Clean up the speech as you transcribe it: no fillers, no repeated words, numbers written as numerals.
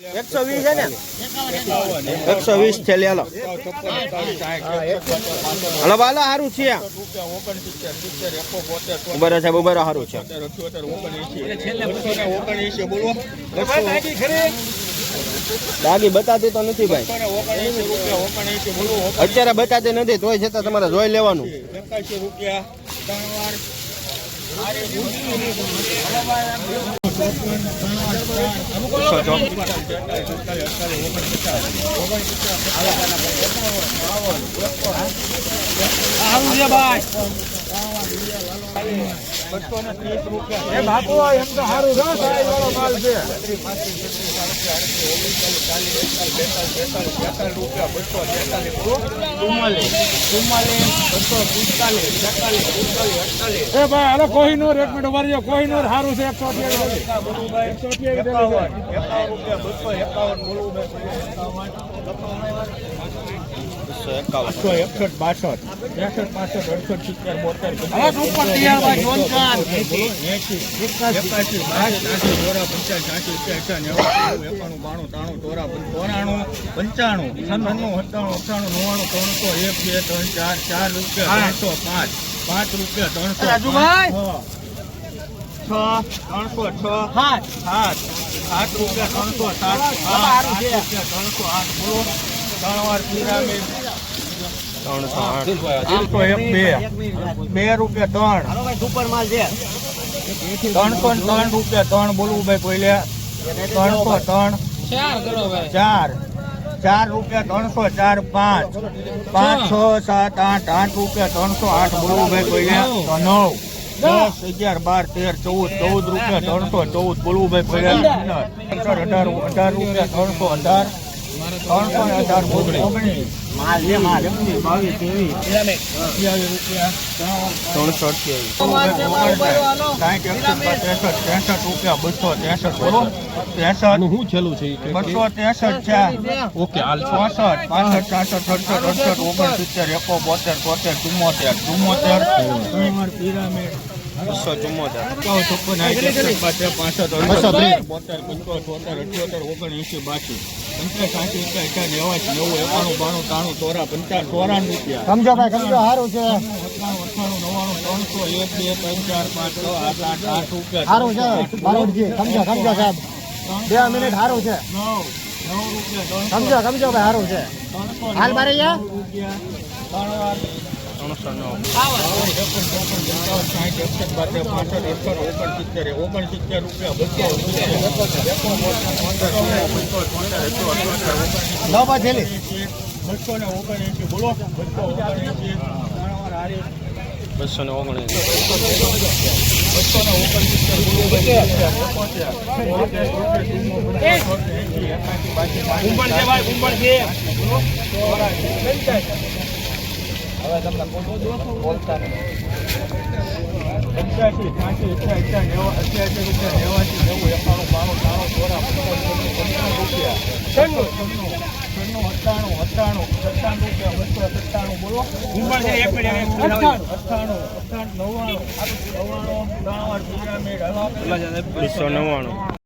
120 है ने 120 છે લે લો હલો બાલા હારું છે ઉભા સાહેબ ઉભા હારું છે દાગી બતાતી તો નથી ભાઈ અત્યારે બતાતી નથી તોય છતાં તમારે જોઈ લેવાનું 81 રૂપિયા બાપુ એમ તો સારું માલ છે કોહિનૂર એક મિનિટ ઉભા રહેજો કોહિનૂર સારું છે 2 રૂપિયા 303 રૂપિયા 3 બોલવું ભાઈ કોઈ 303 4 રૂપિયા 304 5 6 7 8 8 રૂપિયા 308 બોલવું ભાઈ કોઈ 9 10 11 12 13 14 રૂપિયા 314 બોલવું ભાઈ કોઈ 18 રૂપિયા 318 સમજો ભાઈ સમજો સારું છે 98 સમજો સાહેબ 2 મિનિટ સારું છે સમજો ભાઈ સારું છે હાલ મારે બોલતા નહીં 85 રૂપિયા 98